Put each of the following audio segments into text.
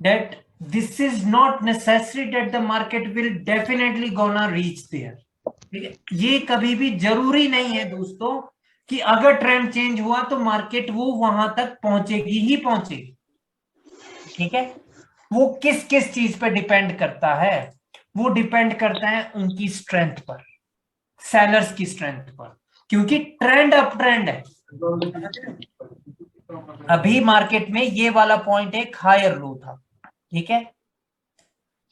that this is not necessary that the market will definitely gonna reach there. ठीक है, ये कभी भी जरूरी नहीं है दोस्तों कि अगर ट्रेंड चेंज हुआ तो मार्केट वो वहां तक पहुंचेगी ही पहुंचेगी। ठीक है, वो किस किस चीज पर डिपेंड करता है? वो डिपेंड करता है उनकी स्ट्रेंथ पर, सेलर्स की स्ट्रेंथ पर, क्योंकि ट्रेंड अप ट्रेंड है। अभी मार्केट में ये वाला पॉइंट एक हायर लो था, ठीक है,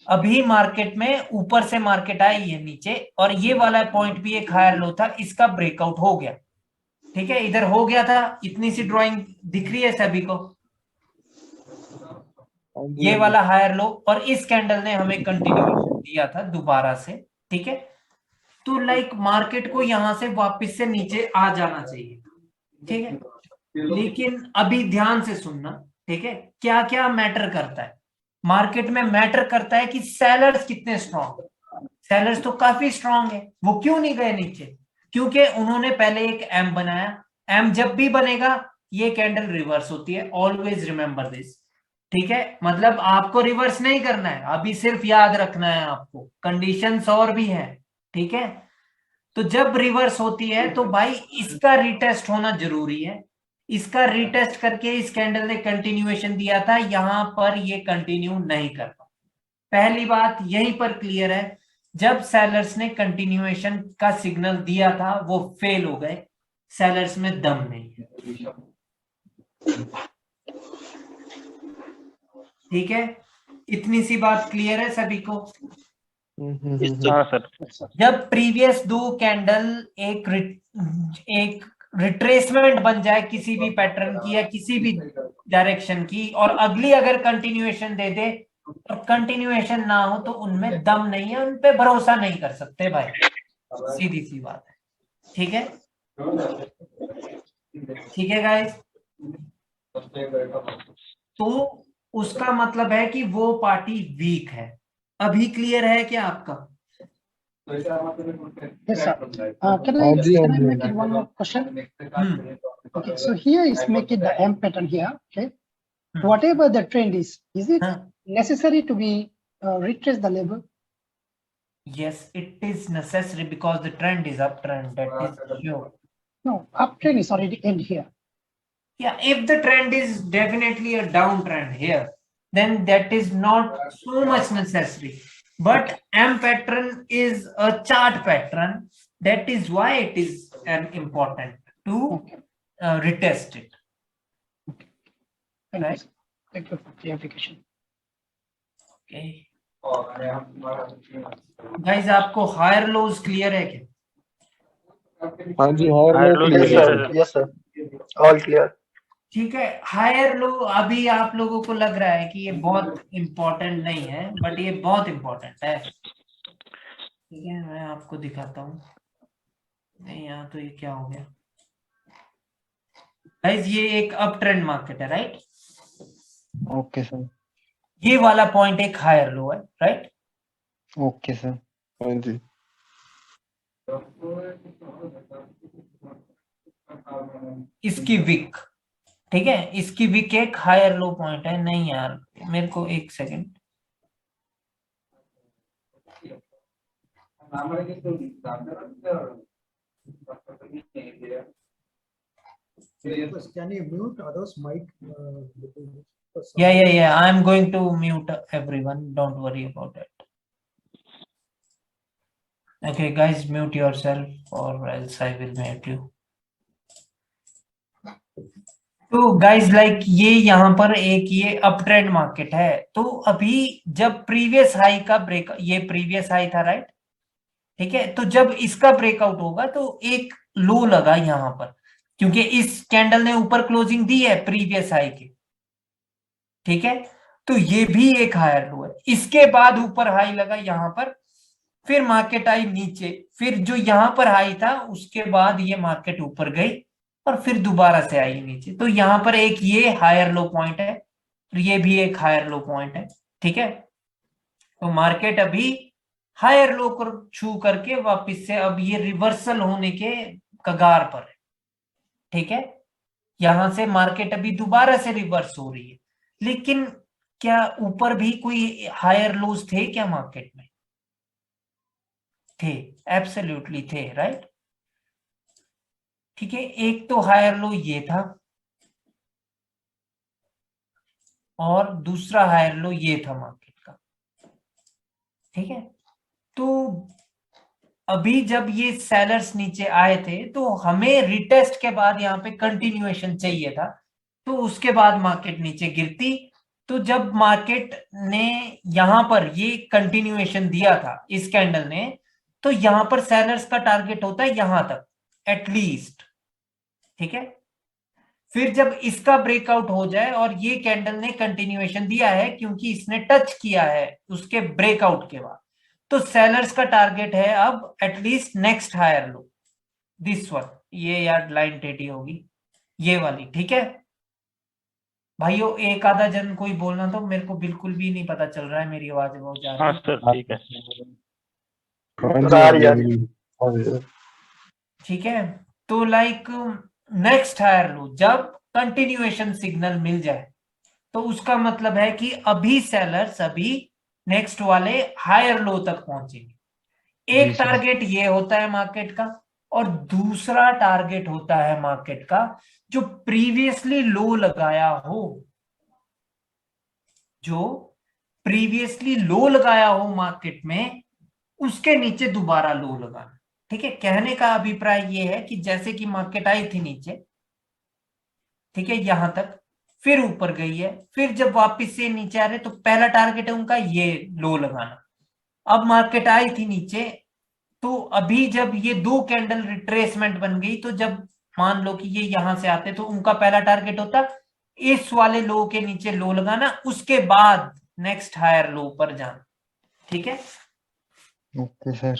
अभी मार्केट में ऊपर से मार्केट आई ये नीचे, और ये वाला पॉइंट भी एक हायर लो था, इसका ब्रेकआउट हो गया। ठीक है, इधर हो गया था, इतनी सी ड्राइंग दिख रही है सभी को, ये वाला हायर लो, और इस कैंडल ने हमें कंटिन्यूएशन दिया था दोबारा से। ठीक है, तो लाइक मार्केट को यहां से वापस से नीचे आ जाना चाहिए। ठीक है, लेकिन अभी ध्यान से सुनना, ठीक है, क्या क्या मैटर करता है मार्केट में? मैटर करता है कि सेलर्स कितने स्ट्रांग। सेलर्स तो काफी स्ट्रांग है, वो क्यों नहीं गए नीचे? क्योंकि उन्होंने पहले एक एम बनाया। एम जब भी बनेगा ये कैंडल रिवर्स होती है, ऑलवेज रिमेंबर दिस। ठीक है, मतलब आपको रिवर्स नहीं करना है, अभी सिर्फ याद रखना है आपको, कंडीशंस और भी है। ठीक है, तो जब रिवर्स होती है तो भाई इसका रिटेस्ट होना जरूरी है। इसका रिटेस्ट करके इस कैंडल ने कंटिन्यूएशन दिया था, यहां पर ये कंटिन्यू नहीं कर पाया। पहली बात यहीं पर क्लियर है, जब सेलर्स ने कंटिन्यूएशन का सिग्नल दिया था वो फेल हो गए, सेलर्स में दम नहीं है। ठीक है, इतनी सी बात क्लियर है सभी को? हाँ सर। जब प्रीवियस दो कैंडल एक रिट्रेसमेंट बन जाए किसी भी पैटर्न की या किसी भी डायरेक्शन की, और अगली अगर कंटिन्यूएशन दे दे और कंटिन्यूएशन ना हो, तो उनमें दम नहीं है, उन पे भरोसा नहीं कर सकते भाई, सीधी सी बात है। ठीक है, ठीक है गाइस, तो उसका मतलब है कि वो पार्टी वीक है। अभी क्लियर है क्या आपका? Yes, sir. Can I make it one more question? Okay, so here is making the M pattern here. Okay, whatever the trend is it necessary to be retrace the level? Yes, it is necessary because the trend is uptrend. That is sure. No, uptrend is already end here. Yeah, if the trend is definitely a downtrend here, then that is not so much necessary. But M pattern is a chart pattern. That is why it is important to retest it. Thank Right? you. Thank you for clarification. Okay. Guys, आपको higher lows clear है क्या? हाँ जी, higher low clear. Yes sir, all clear. ठीक है, higher low अभी आप लोगों को लग रहा है कि ये बहुत इंपॉर्टेंट नहीं है, बट ये बहुत इंपॉर्टेंट है। ठीक है, मैं आपको दिखाता हूँ। नहीं, यहाँ तो ये क्या हो गया गाइस, ये एक अप ट्रेंड मार्केट है, राइट? Okay sir. ये वाला पॉइंट एक हायर लो है, राइट? Okay sir. हाँ जी। इसकी विक, ठीक है, इसकी विक एक हायर लो पॉइंट है। नहीं यार, मेरे को एक second, Can you mute others' mic? yeah, I'm going to mute everyone, don't worry about it. Okay guys, mute yourself or else I will mute you. तो गाइज लाइक ये यहाँ पर एक ये अप ट्रेंड मार्केट है। तो अभी जब प्रीवियस हाई का ब्रेक, ये प्रीवियस हाई था, राइट? ठीक है, तो जब इसका ब्रेकआउट होगा तो एक लो लगा यहाँ पर, क्योंकि इस कैंडल ने ऊपर क्लोजिंग दी है प्रीवियस हाई के। ठीक है, तो ये भी एक हायर लो है। इसके बाद ऊपर हाई लगा यहाँ पर, फिर मार्केट आई नीचे, फिर जो यहाँ पर हाई था उसके बाद ये मार्केट ऊपर गई और फिर दोबारा से आई नीचे। तो यहाँ पर एक ये हायर लो पॉइंट है, तो ये भी एक हायर लो पॉइंट है। ठीक है, तो मार्केट अभी हायर लो को छू करके वापस से अब ये रिवर्सल होने के कगार पर है। ठीक है, यहां से मार्केट अभी दोबारा से रिवर्स हो रही है, लेकिन क्या ऊपर भी कोई हायर लोज थे क्या मार्केट में? थे, एब्सोल्युटली थे, राइट। ठीक है, एक तो हायर लो ये था और दूसरा हायर लो ये था मार्केट का। ठीक है, तो अभी जब ये सेलर्स नीचे आए थे तो हमें रिटेस्ट के बाद यहाँ पे कंटिन्यूएशन चाहिए था, तो उसके बाद मार्केट नीचे गिरती। तो जब मार्केट ने यहां पर ये कंटिन्यूएशन दिया था इस कैंडल ने, तो यहां पर सेलर्स का टारगेट होता है यहां तक एटलीस्ट। ठीक है, फिर जब इसका ब्रेकआउट हो जाए और ये कैंडल ने कंटिन्यूएशन दिया है क्योंकि इसने टच किया है उसके ब्रेकआउट के बाद, तो सेलर्स का टारगेट है अब at least next higher low, this one, ये यार लाइन टेढ़ी होगी ये वाली। ठीक है भाइयों, एक आधा जन कोई बोलना, तो मेरे को बिल्कुल भी नहीं पता चल रहा है, मेरी आवाज बहुत जा रही है। हाँ सर ठीक है। ठीक है, तो लाइक नेक्स्ट हायर लो जब कंटिन्यूएशन सिग्नल मिल जाए तो उसका मतलब है कि अभी सेलर्स अभी नेक्स्ट वाले हायर लो तक पहुंचेंगे। एक टारगेट ये होता है मार्केट का, और दूसरा टारगेट होता है मार्केट का जो प्रीवियसली लो लगाया हो, जो प्रीवियसली लो लगाया हो मार्केट में, उसके नीचे दोबारा लो लगाना। ठीक है, कहने का अभिप्राय ये है कि जैसे कि मार्केट आई थी नीचे, ठीक है, यहां तक, फिर ऊपर गई है, फिर जब वापस से नीचे आ रहे तो पहला टारगेट है उनका ये लो लगाना। अब मार्केट आई थी नीचे, तो अभी जब ये दो कैंडल रिट्रेसमेंट बन गई, तो जब मान लो कि ये यहां से आते तो उनका पहला टारगेट होता इस वाले लो के नीचे लो लगाना, उसके बाद नेक्स्ट हायर लो पर जाना। ठीक है, ओके सर।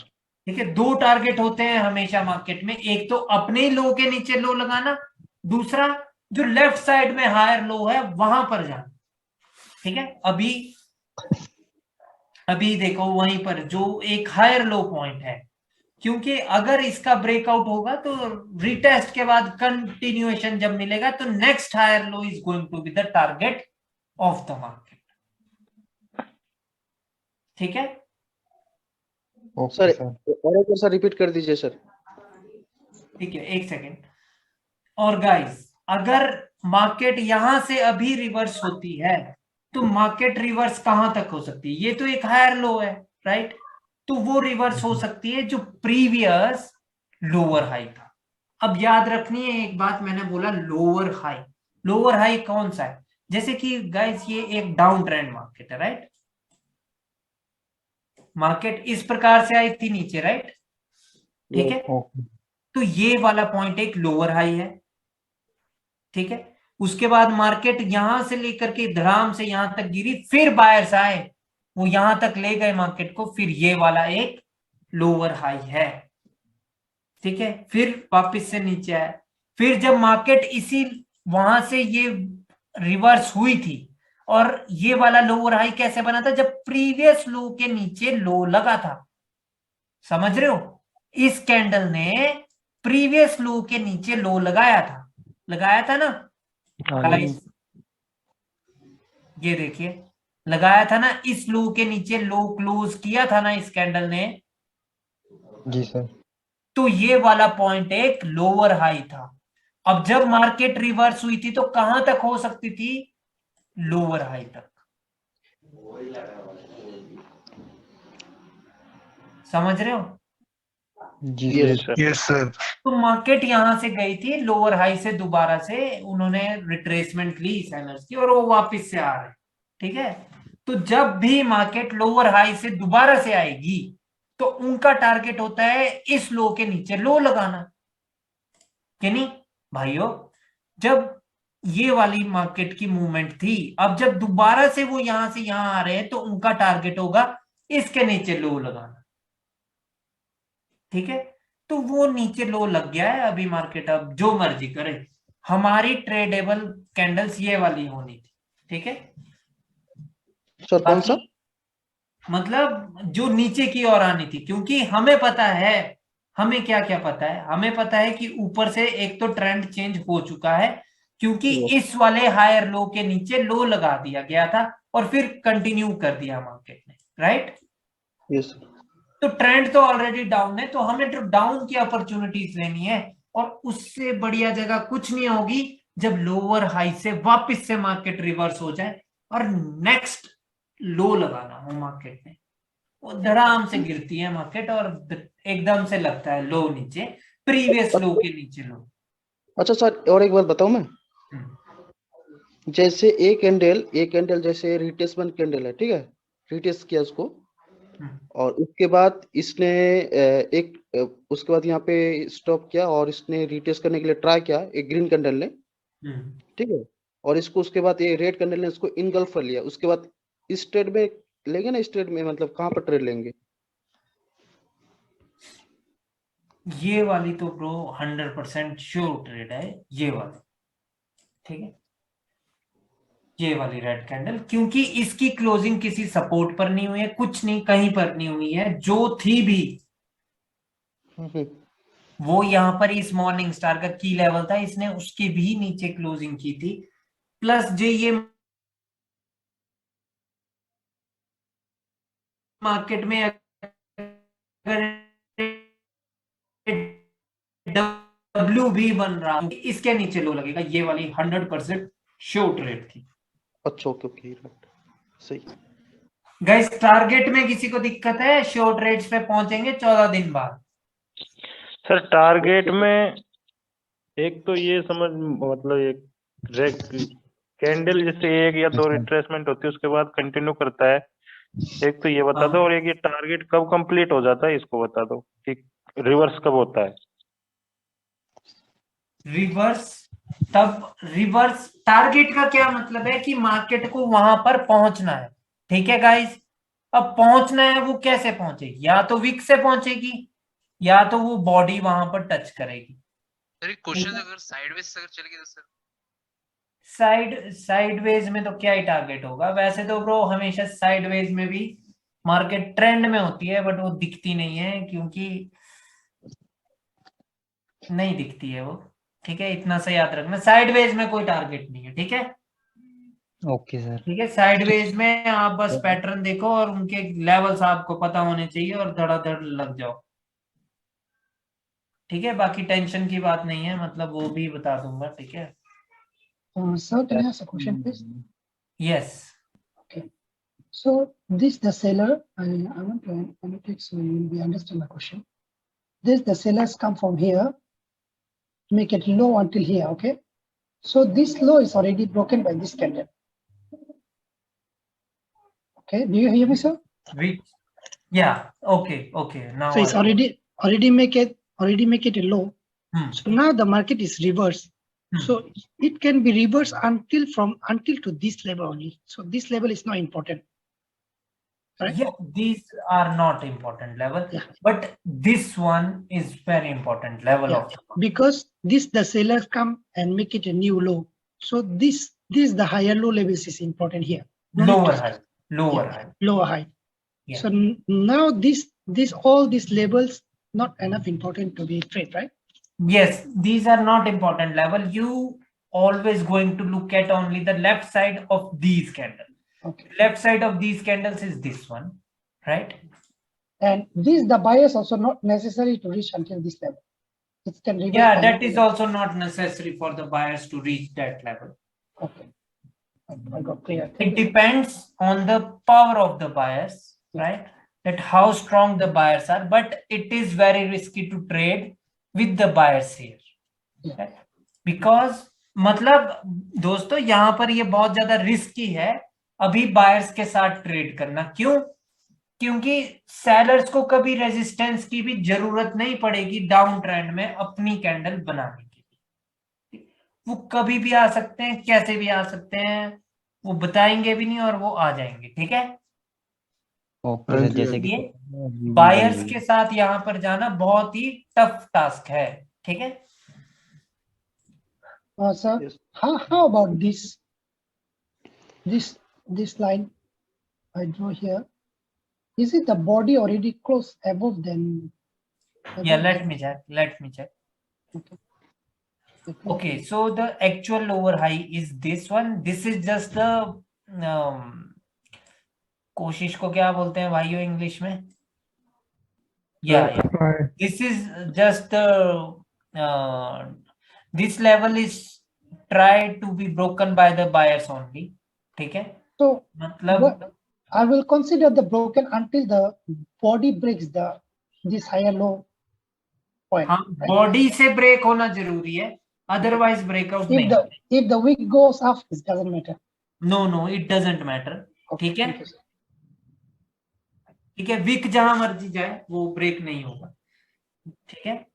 ठीक है, दो टारगेट होते हैं हमेशा मार्केट में, एक तो अपने ही लो के नीचे लो लगाना, दूसरा जो लेफ्ट साइड में हायर लो है वहां पर जाना। ठीक है, अभी देखो वहीं पर जो एक हायर लो पॉइंट है, क्योंकि अगर इसका ब्रेकआउट होगा तो रिटेस्ट के बाद कंटिन्यूएशन जब मिलेगा तो next higher low is going to be the target of the market. ठीक है सर और एक बार सर रिपीट कर दीजिए सर। ठीक है, एक सेकेंड। और गाइस, अगर मार्केट यहां से अभी रिवर्स होती है तो मार्केट रिवर्स कहां तक हो सकती है? ये तो एक हायर लो है, राइट, तो वो रिवर्स हो सकती है जो प्रीवियस लोअर हाई था। अब याद रखनी है एक बात, मैंने बोला लोअर हाई, लोअर हाई कौन सा है? जैसे कि गाइस ये एक डाउन ट्रेंड मार्केट है, राइट, मार्केट इस प्रकार से आई थी नीचे, राइट, ठीक है, तो ये वाला पॉइंट एक लोअर हाई है। ठीक है, उसके बाद मार्केट यहां से लेकर के धड़ाम से यहां तक गिरी, फिर बायर्स आए, वो यहां तक ले गए मार्केट को, फिर ये वाला एक लोअर हाई है। ठीक है, फिर वापस से नीचे आया, फिर जब मार्केट इसी वहां से ये रिवर्स हुई थी, और ये वाला लोअर हाई कैसे बना था? जब प्रीवियस लो के नीचे लो लगा था। समझ रहे हो, इस कैंडल ने प्रीवियस लो के नीचे लो लगाया था ना गाइस, ये देखिए लगाया था ना, इस लो के नीचे लो क्लोज किया था ना इस कैंडल ने। जी सर। तो ये वाला पॉइंट एक लोअर हाई था। अब जब मार्केट रिवर्स हुई थी तो कहां तक हो सकती थी? लोअर हाई तक। समझ रहे हो? जी सर। Yes sir. तो मार्केट यहां से गई थी लोअर हाई से, दोबारा से उन्होंने रिट्रेसमेंट ली सेलर्स की और वो वापस से आ रहे। ठीक है, तो जब भी मार्केट लोअर हाई से दोबारा से आएगी तो उनका टारगेट होता है इस लो के नीचे लो लगाना, कि नहीं भाइयों? जब ये वाली मार्केट की मूवमेंट थी, अब जब दोबारा से वो यहां से यहां आ रहे हैं तो उनका टारगेट होगा इसके नीचे लो लगाना। ठीक है, तो वो नीचे लो लग गया है, अभी मार्केट अब जो मर्जी करे, हमारी ट्रेडेबल कैंडल्स ये वाली होनी थी। ठीक है सर कौन सा? मतलब जो नीचे की ओर आनी थी, क्योंकि हमें पता है, हमें क्या क्या पता है, हमें पता है कि ऊपर से एक तो ट्रेंड चेंज हो चुका है, क्योंकि इस वाले हायर लो के नीचे लो लगा दिया गया था और फिर कंटिन्यू कर दिया मार्केट ने, राइट। Yes sir. तो ट्रेंड तो ऑलरेडी डाउन है, तो हमें तो डाउन की अपॉर्चुनिटीज लेनी है, और उससे बढ़िया जगह कुछ नहीं होगी जब लोअर हाई से वापस से मार्केट रिवर्स हो जाए और नेक्स्ट लो लगाना हो मार्केट में। वो धड़ाम से गिरती है मार्केट और एकदम से लगता है लो नीचे, प्रीवियस लो के नीचे लो। अच्छा सर, और एक बात बताऊं मैं, जैसे एक कैंडल जैसे रिट्रेसमेंट कैंडल है, ठीक है, रिट्रेस किया उसको, और उसके बाद इसने उसके बाद यहाँ पे स्टॉप किया और इसने रिट्रेस करने के लिए ट्राई किया एक ग्रीन कैंडल ने, ठीक है, और इसको उसके बाद ये रेड कैंडल ने इसको इनगल्फ कर लिया। उसके बाद इस ट्रेड में लेंगे ना, इस ट्रेड में मतलब कहाँ पर ट्रेड लेंगे? ये वाली तो ब्रो 100% श्योर ट्रेड है ये वाली, ठीक है, ये वाली रेड कैंडल, क्योंकि इसकी क्लोजिंग किसी सपोर्ट पर नहीं हुई है, कुछ नहीं, कहीं पर नहीं हुई है, जो थी भी वो यहां पर इस मॉर्निंग स्टार का की लेवल था, इसने उसके भी नीचे क्लोजिंग की थी। प्लस जो ये मार्केट में अगर डब्ल्यू भी बन रहा है इसके नीचे लो लगेगा, ये वाली 100% श्योर ट्रेड थी। अच्छा ओके ओके, सही। गाइस टारगेट में किसी को दिक्कत है? श्योर ट्रेड्स पे पहुंचेंगे 14 दिन बाद। सर टारगेट में एक तो ये समझ, मतलब एक कैंडल जैसे एक या दो रिट्रेसमेंट होती है उसके बाद कंटिन्यू करता है, एक तो ये बता दो, और एक ये टारगेट कब कंप्लीट हो जाता है इसको बता दो कि रिवर्स कब होता है। रिवर्स टारगेट का क्या मतलब है कि मार्केट को वहां पर पहुंचना है, ठीक है गाइस। अब पहुंचना है, वो कैसे पहुंचेगी? या तो विक से पहुंचेगी या तो वो बॉडी वहां पर टच करेगी। सर क्वेश्चन अगर साइडवेज अगर चलेगी तो सर साइडवेज में तो क्या ही टारगेट होगा? वैसे तो ब्रो हमेशा साइडवेज में भी मार्केट ट्रेंड में होती है, बट वो दिखती नहीं है, क्योंकि नहीं दिखती है वो, ठीक है, इतना सा याद रखना। साइडवेज में कोई टारगेट नहीं है, ठीक है। Okay sir. ठीक है, साइडवेज में आप बस पैटर्न देखो और उनके लेवल्स आपको पता होने चाहिए और धड़ाधड़ लग जाओ, ठीक है। बाकी टेंशन की बात नहीं है, मतलब वो भी बता दूंगा, ठीक है। Sir, can I ask a question, please? Yes Okay. So this the seller. I want to annotate so you will be understand the question. This the sellers come from here, make it low until here. Okay. So this low is already broken by this candle. Okay. Do you hear me, sir? yeah, okay now So it's already make it a low. So now the market is reverse. So it can be reversed until to this level only. So this level is not important. Right? Yeah, these are not important level, Yeah. but this one is very important level Yeah. of Because this the sellers come and make it a new low. So this the higher low levels is important here. No need lower to- high, lower Yeah. high. Lower high. Yeah. So now all these levels not enough important to be trade, right? Yes, these are not important level. You always going to look at only the left side of these candles. Okay. Left side of these candles is this one, right? And this the buyers also not necessary to reach until this level. It can reverse. Yeah, by that is level. also not necessary for the buyers to reach that level. Okay. I got clear. It depends on the power of the buyers, right? That how strong the buyers are, but it is very risky to trade with the buyers here, right? Because मतलब दोस्तों यहाँ पर ये बहुत ज्यादा risky है अभी buyers के साथ ट्रेड करना। क्यों? क्योंकि सेलर्स को कभी रेजिस्टेंस की भी जरूरत नहीं पड़ेगी डाउन ट्रेंड में अपनी कैंडल बनाने के लिए। वो कभी भी आ सकते हैं, कैसे भी आ सकते हैं, वो बताएंगे भी नहीं और वो आ जाएंगे, ठीक है। ओके सर, जैसे कि बायर्स के साथ यहाँ पर जाना बहुत ही टफ टास्क है, ठीक है। Sir, Yes. how about this line I draw here? Is it the body already close above then? Yeah, let me check. Okay. Okay, so the actual lower high is this one. This is just the कोशिश को क्या बोलते हैं भाइयों English में? Yeah. This is just this level is tried to be broken by the buyers only. ठीक है? So मतलब I will consider the broken until the body breaks this higher low point. हाँ, बॉडी से break होना जरूरी है, otherwise breakout नहीं. If the wick goes up, it doesn't matter. No, it doesn't matter. ठीक है? Thank you, sir. ठीक है, विक जहां मर्जी जाए वो ब्रेक नहीं होगा. ठीक है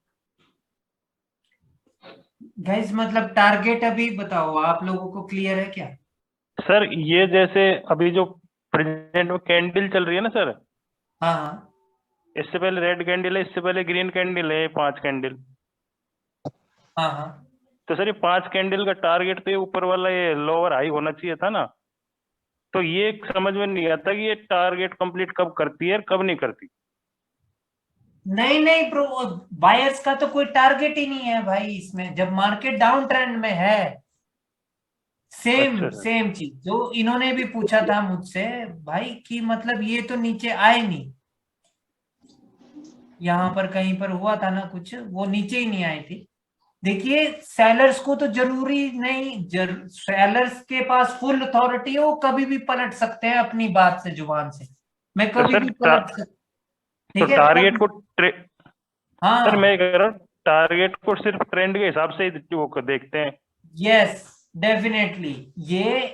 गाइस, मतलब टारगेट अभी बताओ आप लोगों को क्लियर है क्या? सर ये जैसे अभी जो प्रेजेंट में कैंडल चल रही है ना सर, हाँ, इससे पहले रेड कैंडल है, इससे पहले ग्रीन कैंडल है, 5 कैंडल. हाँ. तो सर ये 5 कैंडल का टारगेट तो ये ऊपर वाला ये लोअर हाई होना चाहिए था ना. तो ये समझ में नहीं आता कि ये टारगेट कंप्लीट कब करती है और कब नहीं करती. नहीं ब्रो, बायर्स का तो कोई टारगेट ही नहीं है भाई इसमें, जब मार्केट डाउन ट्रेंड में है. सेम चीज जो इन्होंने भी पूछा था मुझसे भाई कि मतलब ये तो नीचे आए नहीं, यहाँ पर कहीं पर हुआ था ना कुछ, वो नीचे ही नहीं आई थी. देखिए सेलर्स को तो जरूरी नहीं, सेलर्स के पास फुल अथॉरिटी है, वो कभी भी पलट सकते हैं अपनी बात से, जुबान से. मैं कभी भी पलट सकता. तो टारगेट को हाँ सर मैं कह रहा हूँ टारगेट को सिर्फ ट्रेंड के हिसाब से ही वो देखते हैं. यस डेफिनेटली, ये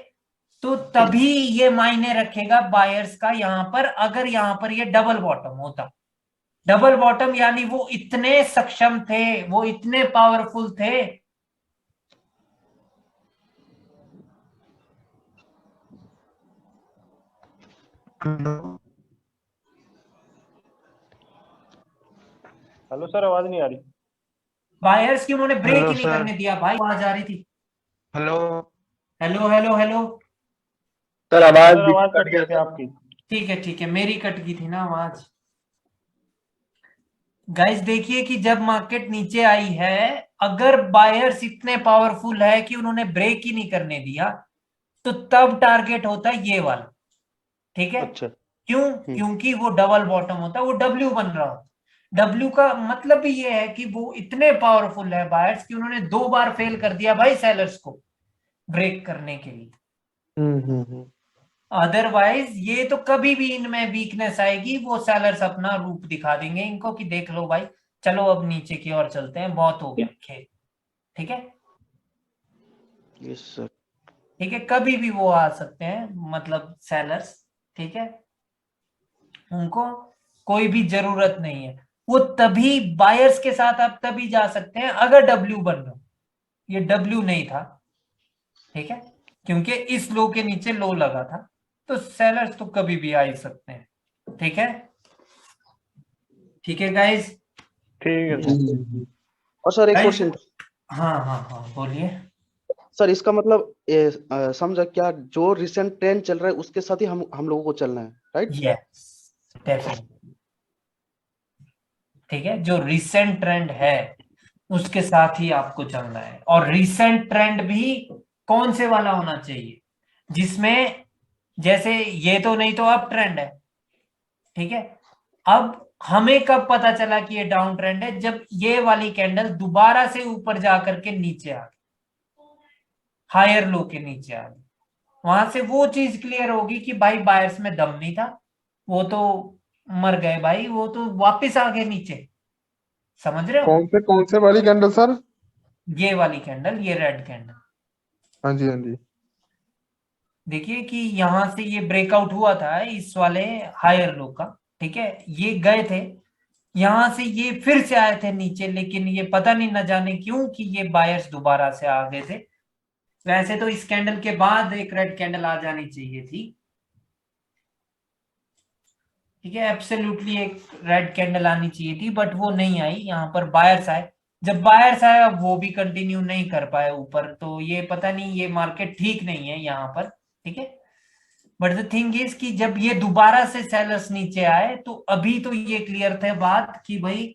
तो तभी ये मायने रखेगा बायर्स का यहाँ पर, अगर यहाँ पर ये डबल बॉटम होता. डबल बॉटम यानी वो इतने सक्षम थे, वो इतने पावरफुल थे. हेलो सर, आवाज नहीं आ रही. बायर्स की उन्होंने ब्रेक ही नहीं करने दिया भाई, आवाज आ रही थी. हेलो सर आवाज कट गई थी आपकी. ठीक है, मेरी कट गई थी ना आवाज. गाइस देखिए कि जब मार्केट नीचे आई है, अगर बायर्स इतने पावरफुल है कि उन्होंने ब्रेक ही नहीं करने दिया, तो तब टारगेट होता है ये वाला. ठीक है? अच्छा. क्यों? क्योंकि वो डबल बॉटम होता है, वो डब्ल्यू बन रहा होता. डब्ल्यू का मतलब भी ये है कि वो इतने पावरफुल है बायर्स कि उन्होंने 2 बार फेल कर दिया भाई सेलर्स को ब्रेक करने के लिए. अदरवाइज ये तो कभी भी इनमें वीकनेस आएगी, वो सेलर्स अपना रूप दिखा देंगे इनको कि देख लो भाई, चलो अब नीचे की ओर चलते हैं, बहुत हो गया खेल. ठीक है? Yes sir. ठीक है, कभी भी वो आ सकते हैं, मतलब सेलर्स. ठीक है, उनको कोई भी जरूरत नहीं है. वो तभी बायर्स के साथ आप तभी जा सकते हैं अगर डब्ल्यू बन रहा. ये डब्ल्यू नहीं था. ठीक है, क्योंकि इस लो के नीचे लो लगा था, तो सेलर्स तो कभी भी आ ही सकते हैं. ठीक है गाइस. ठीक है सर. और सर एक क्वेश्चन. हाँ बोलिए सर. इसका मतलब समझा क्या, जो रिसेंट ट्रेंड चल रहा है उसके साथ ही हम लोगों को चलना है, राइट? Yes definitely. ठीक है, जो रिसेंट ट्रेंड है उसके साथ ही आपको चलना है. और रिसेंट ट्रेंड भी कौन से वाला होना चाहिए, जिसमें जैसे ये तो नहीं तो अप ट्रेंड है. ठीक है, अब हमें कब पता चला कि ये डाउन ट्रेंड है? जब ये वाली कैंडल दोबारा से ऊपर जाकर के नीचे आ गई, हायर लो के नीचे आ गई, वहां से वो चीज क्लियर होगी कि भाई बायर्स में दम नहीं था, वो तो मर गए भाई, वो तो वापस आ गए नीचे. समझ रहे हो? कौन से वाली कैंडल सर? ये वाली कैंडल, ये रेड कैंडल. हाँ जी. देखिए कि यहां से ये ब्रेकआउट हुआ था इस वाले हायर लो का. ठीक है, ये गए थे, यहां से ये फिर से आए थे नीचे, लेकिन ये पता नहीं न जाने क्यों कि ये बायर्स दोबारा से आ गए थे. वैसे तो इस कैंडल के बाद एक रेड कैंडल आ जानी चाहिए थी. ठीक है, एब्सोल्युटली एक रेड कैंडल आनी चाहिए थी, बट वो नहीं आई. यहाँ पर बायर्स आए, जब बायर्स आया वो भी कंटिन्यू नहीं कर पाए ऊपर, तो ये पता नहीं, ये मार्केट ठीक नहीं है यहाँ पर. ठीक है, बट द थिंग इज कि जब ये दोबारा से सेलर्स नीचे आए, तो अभी तो ये क्लियर थे बात कि भाई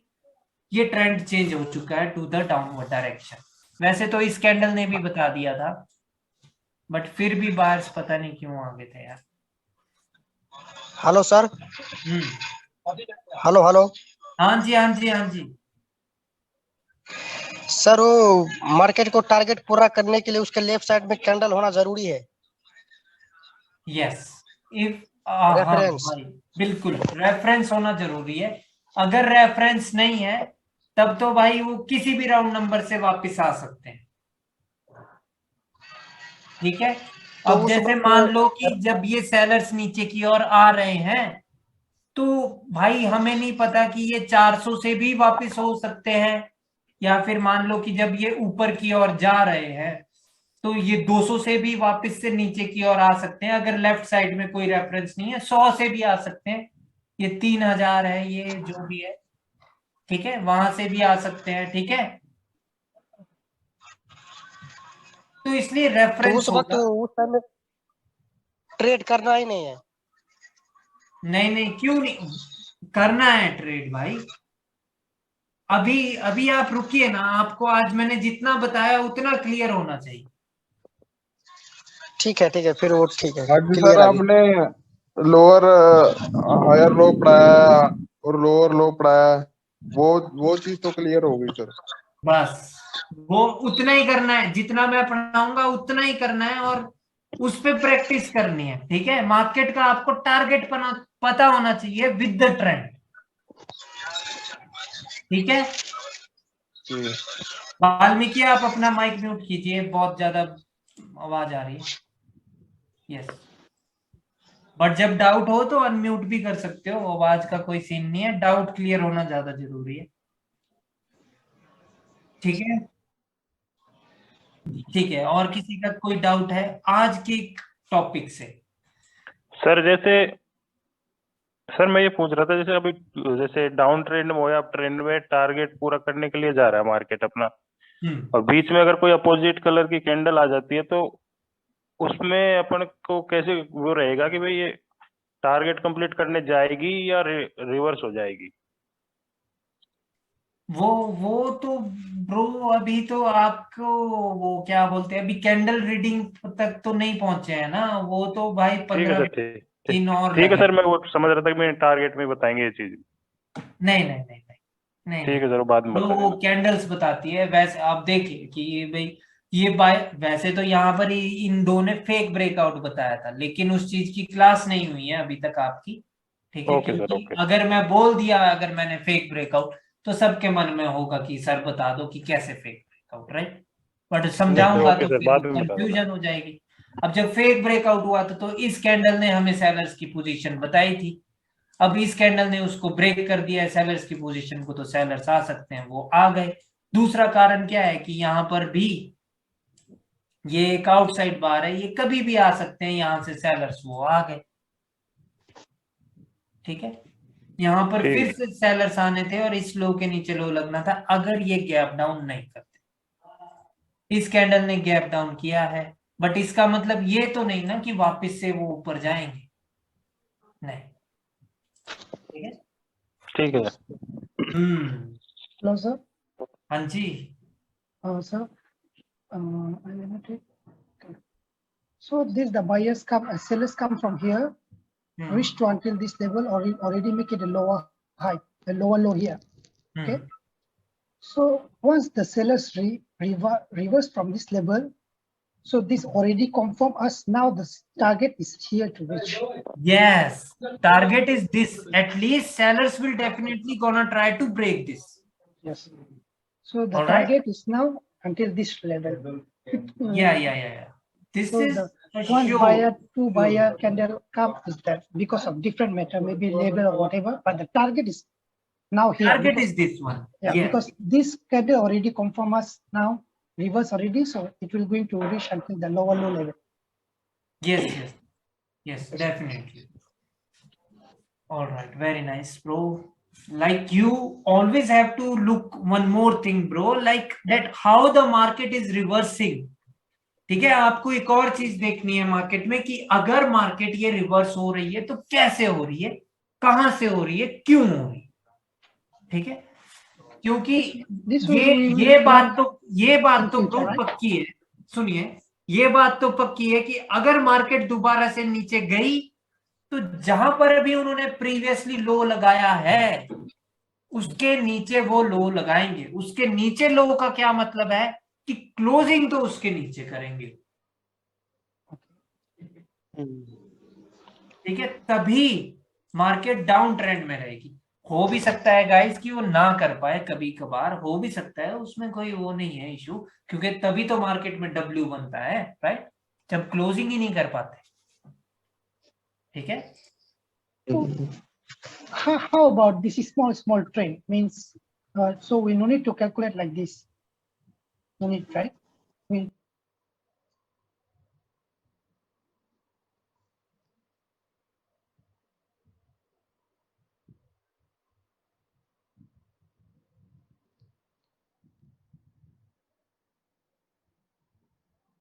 ये ट्रेंड चेंज हो चुका है टू द डाउनवर्ड डायरेक्शन. वैसे तो इस कैंडल ने भी बता दिया था, बट फिर भी बायर्स पता नहीं क्यों आगे थे यार। Hello sir. Hello hello. हाँ जी हाँ जी हाँ जी। सर वो मार्केट को टारगेट पूरा करने के लिए उसके लेफ्ट साइड में कैंडल होना जरूरी है। यस, इफ हाँ रेफरेंस। भाई बिल्कुल रेफरेंस होना जरूरी है। अगर रेफरेंस नहीं है तब तो भाई वो किसी भी राउंड नंबर से वापस आ सकते हैं। ठीक है, तो अब उस जैसे मान वक्त लो कि जब ये सेलर्स नीचे की ओर आ रहे हैं तो भाई हमें नहीं पता कि ये 400 से भी वापस हो सकते हैं, या फिर मान लो कि जब ये ऊपर की ओर जा रहे हैं तो ये 200 से भी वापस से नीचे की ओर आ सकते हैं। अगर लेफ्ट साइड में कोई रेफरेंस नहीं है 100 से भी आ सकते हैं, ये 3000 है, ये जो भी है, ठीक है, वहां से भी आ सकते हैं। ठीक है, तो इसलिए तो रेफरेंस उस वक्त होगा। उस टाइम में ट्रेड करना ही नहीं है। नहीं नहीं, क्यों नहीं करना है ट्रेड भाई? अभी अभी आप रुकिए ना, आपको आज मैंने जितना बताया उतना क्लियर होना चाहिए। ठीक है फिर वो ठीक है, हाँ जी सर, क्लियर अभी। आपने लोअर हायर लो पढ़ाया और लोअर लो पढ़ाया, वो चीज तो क्लियर हो गई सर। बस वो उतना ही करना है, जितना मैं पढ़ाऊंगा उतना ही करना है, और उस पे प्रैक्टिस करनी है। ठीक है, मार्केट का आपको टारगेट पता होना चाहिए विद द ट्रेंड। ठीक है, जी वाल्मीकि आप अपना माइक म्यूट कीजिए, बहुत ज्यादा आवाज आ रही है। यस, बट जब डाउट हो तो अनम्यूट भी कर सकते हो, आवाज का कोई सीन नहीं है, डाउट क्लियर होना ज्यादा जरूरी है। ठीक है, ठीक है, और किसी का कोई डाउट है आज के टॉपिक से? सर जैसे सर मैं ये पूछ रहा था, जैसे अभी जैसे डाउन ट्रेंड में हो या अप ट्रेंड में टारगेट पूरा करने के लिए जा रहा है मार्केट अपना, और बीच में अगर कोई अपोजिट कलर की कैंडल आ जाती है तो उसमें अपन को कैसे वो रहेगा कि भाई ये टारगेट कंप्लीट करने जाएगी या रिवर्स हो जाएगी? वो तो ब्रो अभी तो आपको वो क्या बोलते हैं, अभी कैंडल रीडिंग तक तो नहीं पहुंचे हैं ना, वो तो भाई ठीक है 15 सर, ठीक दिन और ठीक है लगे। सर, मैं वो समझ रहा था कि मैं टारगेट में बताएंगे ये चीज। नहीं नहीं नहीं नहीं नहीं नहीं, ठीक है सर, वो बाद में जो बता वो देना। कैंडल्स बताती है वैसे आप देखिए कि ये भाई ये बाय वैसे तो यहाँ पर ही इन दो ने फेक ब्रेकआउट बताया था, लेकिन उस चीज की क्लास नहीं हुई है अभी तक आपकी। ठीक है, ओके सर, क्योंकि ओके। अगर मैं बोल दिया, अगर मैंने फेक ब्रेकआउट, तो सबके मन में होगा कि सर बता दो कि कैसे फेक ब्रेकआउट, राइट? बट समझाऊंगा ओके तो सर, फिर वो बाद में बता देना। कंफ्यूजन हो जाएगी। अब जब फेक ब्रेकआउट हुआ था तो इस कैंडल ने हमें सेलर्स की पोजीशन बताई थी, अब इस कैंडल ने उसको ब्रेक कर दिया है सेलर्स की पोजीशन को, तो सेलर्स आ सकते हैं, वो आ गए। दूसरा कारण क्या है कि यहां पर भी ये एक आउटसाइड बार है, ये कभी भी आ सकते हैं यहां से सेलर्स, वो आ गए। ठीक है, यहां पर ठीक फिर है। से सेलर्स आने थे और इस लो के नीचे लो लगना था अगर ये गैप डाउन नहीं करते। इस कैंडल ने गैप डाउन किया है, बट इसका मतलब ये तो नहीं ना कि वापस से वो ऊपर जाएंगे, नहीं। ठीक है, ठीक है। Hello, sir. हाँ जी। Sir, I will not take. So this the buyers come, sellers come from here, reach to until this level, or already make it a lower high, a lower low here. Okay. So once the sellers reverse from this level, so this already confirm us now the target is here to reach. Yes, target is this. At least sellers will definitely gonna try to break this. Yes. So the All right. target is now until this level. Yeah. This So is the a one show. buyer, two buyer candle come is that because of different matter, maybe label or whatever, but the target is now here. Target because, is this one. yeah, because this candle already confirm us now reverse already, so it will going to reach until the lower low level. Yes, definitely. All right, very nice, bro. Like you always have to look one more thing, bro, like that how the market is reversing. ठीक है, आपको एक और चीज देखनी है market में कि अगर मार्केट ये रिवर्स हो रही है तो कैसे हो रही है, कहां से हो रही है, क्यों हो रही है। ठीक है, क्योंकि This will be ये बात तो future, प्रूफ right? पक्की है। सुनिए, ये बात तो पक्की है कि अगर मार्केट दोबारा से नीचे गई तो जहां पर भी उन्होंने प्रीवियसली लो लगाया है उसके नीचे वो लो लगाएंगे। उसके नीचे लो का क्या मतलब है कि क्लोजिंग तो उसके नीचे करेंगे, ठीक है, तभी मार्केट डाउन ट्रेंड में रहेगी। हो भी सकता है गाइस कि वो ना कर पाए, कभी कभार हो भी सकता है, उसमें कोई वो नहीं है इशू, क्योंकि तभी तो मार्केट में डब्ल्यू बनता है, राइट, जब क्लोजिंग ही नहीं कर पाते, ठीक है। How about this small trend means, so we no need to calculate like this. No need, right?